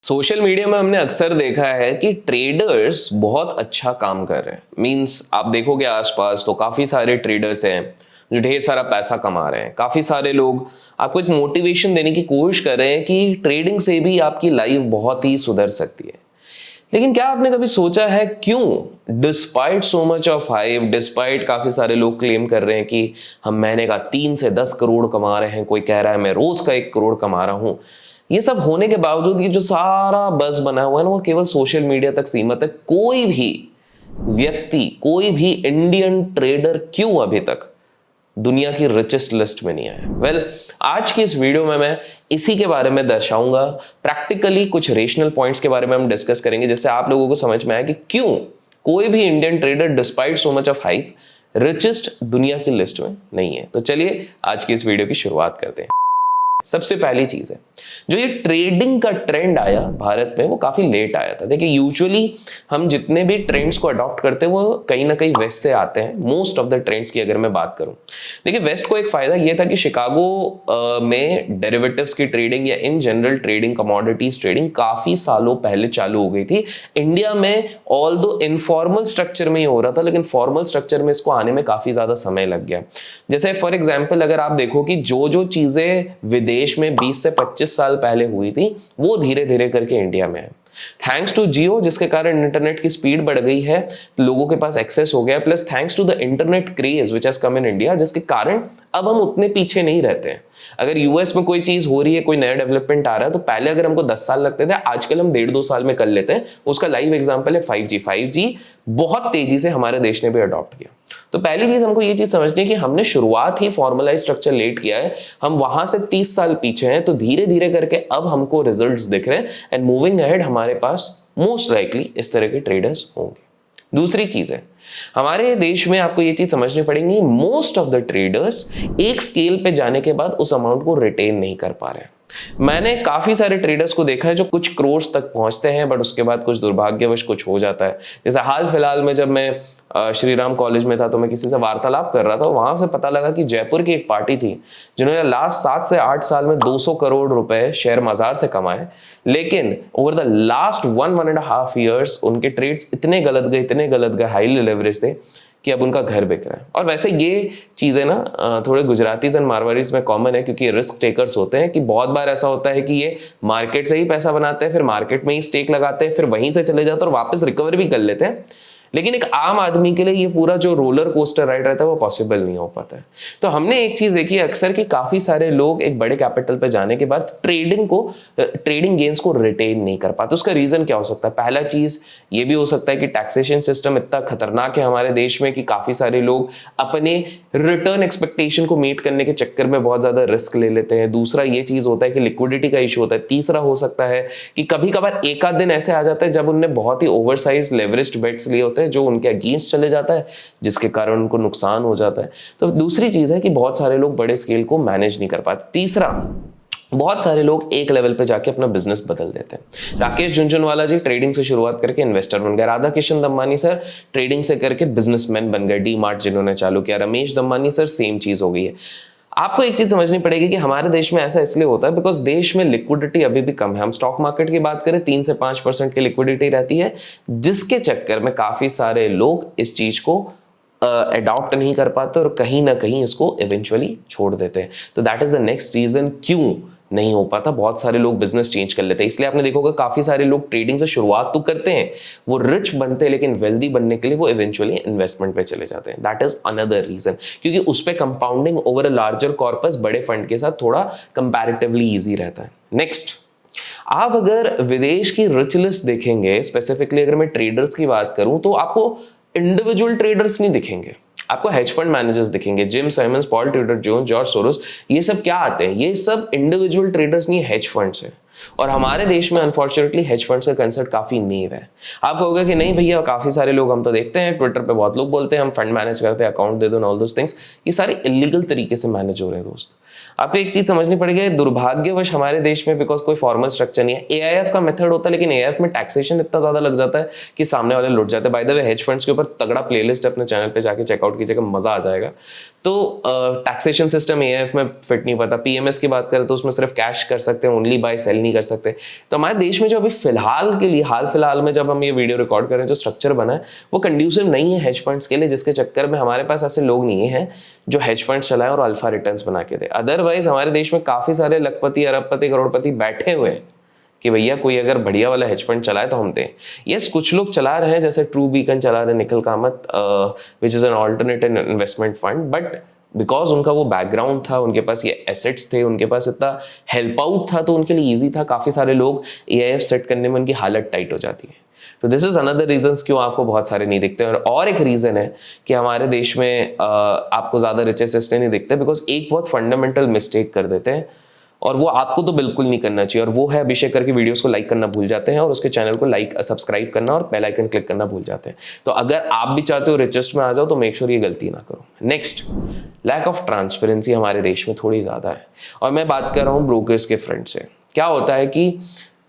Social media में हमने अक्सर देखा है कि ट्रेडर्स बहुत अच्छा काम कर रहे हैं। मींस आप देखोगे आसपास तो काफी सारे ट्रेडर्स हैं जो ढेर सारा पैसा कमा रहे हैं। काफी सारे लोग आपको एक मोटिवेशन देने की कोशिश कर रहे हैं कि ट्रेडिंग से भी आपकी लाइफ बहुत ही सुधर सकती है। लेकिन क्या आपने कभी सोचा है क्यों despite so much of hype, despite काफी सारे लोग क्लेम कर रहे हैं कि हम महीने का 3 से 10 करोड़ कमा रहे हैं, कोई कह रहा है मैं रोज का 1 करोड़ कमा रहा हूं, ये सब होने के बावजूद ये जो सारा बज़ बना हुआ है ना वो केवल सोशल मीडिया तक सीमित है। कोई भी व्यक्ति, कोई भी इंडियन ट्रेडर क्यों अभी तक दुनिया की रिचेस्ट लिस्ट में नहीं आया? वेल, आज की इस वीडियो में मैं इसी के बारे में दर्शाऊंगा। प्रैक्टिकली कुछ रेशनल पॉइंट्स के बारे में हम डिस्कस करेंगे जिससे आप लोगों को समझ में आए कि क्यों कोई भी Indian trader despite so much of hype richest दुनिया की लिस्ट में नहीं है। तो चलिए आज की इस वीडियो की शुरुआत करते हैं। सबसे पहली चीज है, जो ये ट्रेडिंग का ट्रेंड आया भारत में वो काफी लेट आया था। देखिए, यूजुअली हम जितने भी ट्रेंड्स को अडॉप्ट करते हैं वो कहीं ना कहीं वेस्ट से आते हैं। मोस्ट ऑफ द ट्रेंड्स की अगर मैं बात करूं, देखिए वेस्ट को एक फायदा ये था कि शिकागो में डेरिवेटिव्स की ट्रेडिंग या in general trading, commodities trading काफी सालों पहले चालू हो गई थी। इंडिया में ऑल दो इनफॉर्मल स्ट्रक्चर में ही हो रहा था, लेकिन फॉर्मल स्ट्रक्चर में इसको आने में काफी ज्यादा समय लग गया। जैसे फॉर एग्जाम्पल अगर आप देखो कि जो चीजें देश में 20 से 25 साल पहले हुई थी वो धीरे धीरे करके इंडिया में है, थैंक्स टू जियो, जिसके कारण इंटरनेट की स्पीड बढ़ गई है, लोगों के पास एक्सेस हो गया, plus thanks to the internet craze which has come in India, जिसके कारण अब हम उतने पीछे नहीं रहते हैं। अगर यूएस में कोई चीज हो रही है, कोई नया डेवलपमेंट आ रहा है, तो पहले अगर हमको 10 साल लगते थे, आजकल हम 1.5-2 साल में कर लेते हैं। उसका लाइव एग्जांपल है 5G। 5G बहुत तेजी से हमारे देश ने भी अडॉप्ट किया। तो पहली चीज हमको ये चीज समझनी है कि हमने शुरुआत ही फॉर्मलाइज स्ट्रक्चर लेट किया है, हम वहां से 30 साल पीछे हैं। तो धीरे धीरे करके अब हमको रिजल्ट्स दिख रहे हैं एंड मूविंग अहेड हमारे पास मोस्ट लाइकली इस तरह के ट्रेडर्स होंगे। दूसरी चीज है, हमारे देश में आपको ये चीज समझनी पड़ेगी, मोस्ट ऑफ द ट्रेडर्स एक स्केल पे जाने के बाद उस अमाउंट को रिटेन नहीं कर पा रहे हैं। मैंने काफी सारे ट्रेडर्स को देखा है जो कुछ करोड़ तक पहुंचते हैं, बट उसके बाद कुछ दुर्भाग्यवश कुछ हो जाता है। जैसे हाल फिलहाल में जब मैं श्री राम कॉलेज में था तो मैं किसी से वार्तालाप कर रहा था, वहां से पता लगा कि जयपुर की एक पार्टी थी जिन्होंने लास्ट 7 से 8 साल में 200 करोड़ रुपए शेयर बाजार से कमाए, लेकिन ओवर द लास्ट 1.5 ईयर्स उनके ट्रेड्स इतने गलत गए, हाईली लेवरेज थे कि अब उनका घर बिक रहा है। और वैसे ये चीजें ना थोड़े गुजरातीज एंड मारवाड़ीज में कॉमन है, क्योंकि रिस्क टेकर्स होते हैं कि बहुत बार ऐसा होता है कि ये मार्केट से ही पैसा बनाते हैं, फिर मार्केट में ही स्टेक लगाते हैं, फिर वहीं से चले जाते हैं और वापस रिकवर भी कर लेते हैं। लेकिन एक आम आदमी के लिए ये पूरा जो रोलर कोस्टर राइड रहता है वो पॉसिबल नहीं हो पाता है। तो हमने एक चीज देखी है अक्सर कि काफी सारे लोग एक बड़े कैपिटल पे जाने के बाद ट्रेडिंग गेन्स को रिटेन नहीं कर पाते। उसका रीजन क्या हो सकता है? पहला चीज ये भी हो सकता है कि टैक्सेशन सिस्टम इतना खतरनाक है हमारे देश में कि काफी सारे लोग अपने रिटर्न एक्सपेक्टेशन को मीट करने के चक्कर में बहुत ज्यादा रिस्क ले लेते हैं। दूसरा ये चीज होता है कि लिक्विडिटी का इशू होता है। तीसरा हो सकता है कि कभी कभार एक आध दिन ऐसे आ जाता है जब उनने बहुत ही ओवरसाइज लेवरेज्ड बेट्स लिए होते हैं जो उनके अगेंस्ट चले जाता है, जिसके कारण उनको नुकसान हो जाता है। तो दूसरी चीज है कि बहुत सारे लोग बड़े स्केल को मैनेज नहीं कर पाते। तीसरा, बहुत सारे लोग एक लेवल पे जाके अपना बिजनेस बदल देते हैं। राकेश झुनझुनवाला जी ट्रेडिंग से शुरुआत करके इन्वेस्टर बन गए। राधा किशन दम्मानी सर ट्रेडिंग से करके बिजनेसमैन बन गए, डी मार्ट जिन्होंने चालू किया। रमेश दम्मानी सर सेम चीज हो गई है। आपको एक चीज समझनी पड़ेगी कि हमारे देश में ऐसा इसलिए होता है बिकॉज देश में लिक्विडिटी अभी भी कम है। हम स्टॉक मार्केट की बात करें 3 से 5% की लिक्विडिटी रहती है, जिसके चक्कर में काफी सारे लोग इस चीज को अडॉप्ट नहीं कर पाते और कहीं ना कहीं इसको इवेंचुअली छोड़ देते हैं। तो that is the next reason क्यों नहीं हो पाता। बहुत सारे लोग बिजनेस चेंज कर लेते हैं। इसलिए आपने देखोगे काफी सारे लोग ट्रेडिंग से शुरुआत तो करते हैं, वो रिच बनते हैं, लेकिन वेल्दी बनने के लिए वो इवेंचुअली इन्वेस्टमेंट पे चले जाते हैं। दैट इज अनदर रीजन, क्योंकि उस पे compounding over a larger corpus बड़े फंड के साथ थोड़ा कंपैरेटिवली इजी रहता है। नेक्स्ट, आप अगर विदेश की रिच लिस्ट देखेंगे, स्पेसिफिकली अगर मैं ट्रेडर्स की बात करूं, तो आपको इंडिविजुअल ट्रेडर्स नहीं दिखेंगे, आपको हेज फंड मैनेजर्स दिखेंगे। Jim Simons, Paul Tudor Jones, George Soros, ये सब क्या आते हैं? ये सब इंडिविजुअल ट्रेडर्स नहीं, हेज फंड्स है। और हमारे देश में अनफॉर्चुनेटली हेज फंड्स का कंसेप्ट काफी नीव है। आप कहोगे कि नहीं भैया, काफी सारे लोग हम तो देखते हैं ट्विटर पे, बहुत लोग बोलते हैं हम फंड मैनेज करते हैं, अकाउंट दे दो, ऑल दोस थिंग्स। ये सारे इलीगल तरीके से मैनेज हो रहे हैं दोस्त। आपको एक चीज समझनी पड़ेगी, दुर्भाग्यवश हमारे देश में बिकॉज कोई फॉर्मल स्ट्रक्चर नहीं है, एआईएफ का मेथड होता है, लेकिन एआईएफ में टैक्सेशन इतना ज्यादा लग जाता है कि सामने वाले लुट जाते हैं। By the way hedge funds के ऊपर तगड़ा प्लेलिस्ट अपने चैनल पे जाके चेकआउट कीजिएगा, मजा आ जाएगा। तो टैक्सेशन सिस्टम एआईएफ में फिट नहीं पड़ता। पीएमएस की बात करें तो उसमें सिर्फ कैश कर सकते हैं, ओनली बाय सेल नहीं कर सकते। तो हमारे देश में जो अभी फिलहाल के लिए, हाल फिलहाल में जब हम ये वीडियो रिकॉर्ड कर रहे हैं, जो स्ट्रक्चर बना है वो कंड्यूसिव नहीं है हेज फंड्स के लिए, जिसके चक्कर में हमारे पास ऐसे लोग नहीं है जो हेज फंड्स चलाएं और अल्फा रिटर्न्स बना के दे। अदरवाइज हमारे देश में काफी सारे लखपति, अरबपति, करोड़पति बैठे हुए हैं कि भैया कोई अगर बढ़िया वाला हेज फंड चलाए तो हम दें। यस, कुछ लोग चला रहे हैं, जैसे ट्रू बीकन चला रहे हैं, Nikhil Kamat, which is an alternative investment fund, but because उनका वो बैकग्राउंड था, उनके पास ये एसेट्स थे, उनके पास इतना हेल्प आउट था, तो उनके लिए ईजी था। काफी सारे लोग एआईएफ सेट करने में उनकी हालत टाइट हो जाती है। तो दिस इज अनदर रीजन क्यों आपको बहुत सारे नहीं दिखते। और एक रीजन है कि हमारे देश में आपको ज्यादा रिचेस्ट इसलिए नहीं दिखते बिकॉज एक बहुत फंडामेंटल मिस्टेक कर देते हैं, और वो आपको तो बिल्कुल नहीं करना चाहिए, और वो है अभिषेक करके वीडियोस को लाइक करना भूल जाते हैं और उसके चैनल को सब्सक्राइब करना और बेल आइकन क्लिक करना भूल जाते हैं। तो अगर आप भी चाहते हो रिचेस्ट में आ जाओ तो मेक श्योर ये गलती ना करो। नेक्स्ट, लैक ऑफ ट्रांसपेरेंसी हमारे देश में थोड़ी ज्यादा है, और मैं बात कर रहा हूँ ब्रोकर्स के फ्रंट से। क्या होता है कि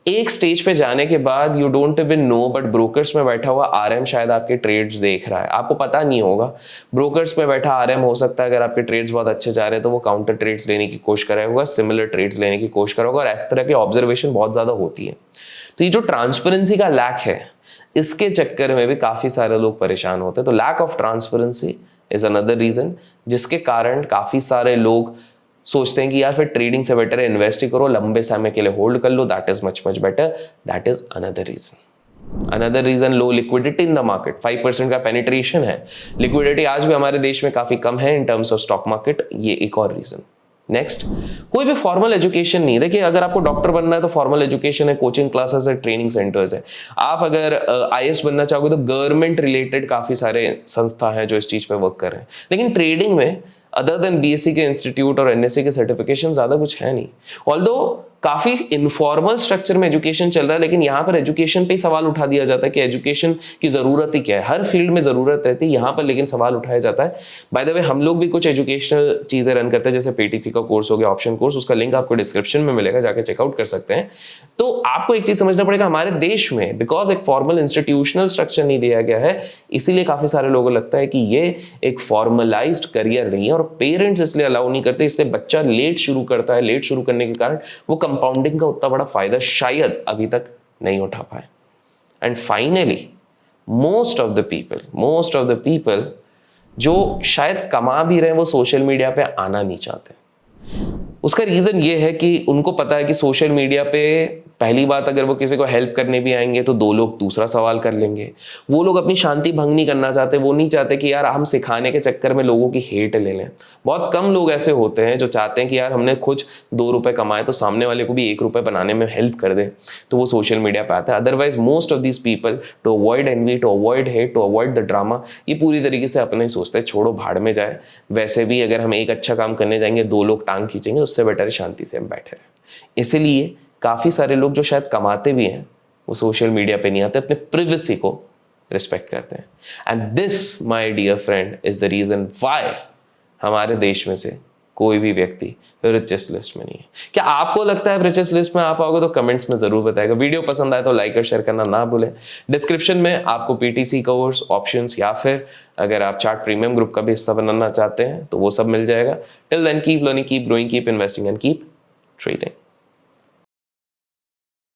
एक स्टेज पे जाने के बाद you don't even know, but brokers में बैठा हुआ आरएम शायद आपके ट्रेड्स देख रहा है, आपको पता नहीं होगा। ब्रोकर्स में बैठा आरएम हो सकता है अगर आपके ट्रेड्स बहुत अच्छे जा रहे हैं तो वो काउंटर ट्रेड्स लेने की कोशिश करेगा, सिमिलर ट्रेड्स लेने की कोशिश करेगा, और इस तरह की ऑब्जर्वेशन बहुत ज्यादा होती है। तो ये जो ट्रांसपेरेंसी का लैक है, इसके चक्कर में भी काफी सारे लोग परेशान होते हैं। तो lack of transparency is another reason, जिसके कारण काफी सारे लोग सोचते हैं कि यार फिर ट्रेडिंग से बेटर है इन्वेस्ट ही करो, लंबे समय के लिए होल्ड कर लो, that is much better. That is another reason. Low liquidity in the market, 5% का पेनिट्रेशन है, लिक्विडिटी आज भी हमारे देश में काफी कम है in terms of stock market, ये एक और रीजन। नेक्स्ट, कोई भी फॉर्मल एजुकेशन नहीं। देखिए, अगर आपको डॉक्टर बनना है तो फॉर्मल एजुकेशन है, कोचिंग क्लासेस है, ट्रेनिंग सेंटर्स है। आप अगर आईएएस बनना चाहोगे तो गवर्नमेंट रिलेटेड काफी सारे संस्था हैं जो इस चीज पे वर्क कर रहे हैं। लेकिन ट्रेडिंग में अदर देन बीएससी के इंस्टीट्यूट और एनएससी के सर्टिफिकेशन ज्यादा कुछ है नहीं। ऑल्दो काफी इनफॉर्मल स्ट्रक्चर में एजुकेशन चल रहा है, लेकिन यहाँ पर एजुकेशन पे ही सवाल उठा दिया जाता है कि एजुकेशन की जरूरत ही क्या है। हर फील्ड में जरूरत रहती है, यहाँ पर लेकिन सवाल उठाया जाता है। बाय द वे, हम लोग भी कुछ एजुकेशनल चीजें रन करते हैं, जैसे पीटीसी का कोर्स हो गया, ऑप्शन कोर्स, उसका लिंक आपको डिस्क्रिप्शन में मिलेगा, जाके चेकआउट कर सकते हैं। तो आपको एक चीज समझना पड़ेगा, हमारे देश में बिकॉज एक फॉर्मल इंस्टीट्यूशनल स्ट्रक्चर नहीं दिया गया है, इसीलिए काफी सारे लोगों को लगता है कि ये एक फॉर्मलाइज्ड करियर नहीं है, और पेरेंट्स इसलिए अलाउ नहीं करते, इसलिए बच्चा लेट शुरू करता है। लेट शुरू करने के कारण वो कंपाउंडिंग का उतना बड़ा फायदा शायद अभी तक नहीं उठा पाए। And finally, most of the people जो शायद कमा भी रहे हैं वो सोशल मीडिया पे आना नहीं चाहते। उसका रीजन ये है कि उनको पता है कि सोशल मीडिया पे पहली बात, अगर वो किसी को हेल्प करने भी आएंगे तो दो लोग दूसरा सवाल कर लेंगे। वो लोग अपनी शांति भंग नहीं करना चाहते, वो नहीं चाहते कि यार हम सिखाने के चक्कर में लोगों की हेट ले लें। बहुत कम लोग ऐसे होते हैं जो चाहते हैं कि यार हमने कुछ 2 रुपए कमाए तो सामने वाले को भी 1 रुपए बनाने में हेल्प कर दे, तो वो सोशल मीडिया पे आता है। Otherwise most of these people, to avoid envy, to avoid hate, to avoid the drama, ये पूरी तरीके से अपने सोचते हैं छोड़ो भाड़ में जाए। वैसे भी अगर हम एक अच्छा काम करने जाएंगे 2 लोग टांग खींचेंगे, उससे बेटर है शांति से हम बैठे रहे। इसीलिए काफी सारे लोग जो शायद कमाते भी हैं वो सोशल मीडिया पे नहीं आते, अपने प्रिवेसी को रिस्पेक्ट करते हैं। And this my dear friend is the reason why हमारे देश में से कोई भी व्यक्ति रिचेस्ट लिस्ट में नहीं है। क्या आपको लगता है रिचेस्ट लिस्ट में आप आओगे? तो कमेंट्स में जरूर बताएगा। वीडियो पसंद आए तो लाइक और शेयर करना ना भूलें। डिस्क्रिप्शन में आपको पीटीसी कोर्स, ऑप्शंस, या फिर अगर आप चार्ट प्रीमियम ग्रुप का भी हिस्सा बनाना चाहते हैं तो वो सब मिल जाएगा। Till then keep learning, keep growing, keep investing and keep trading.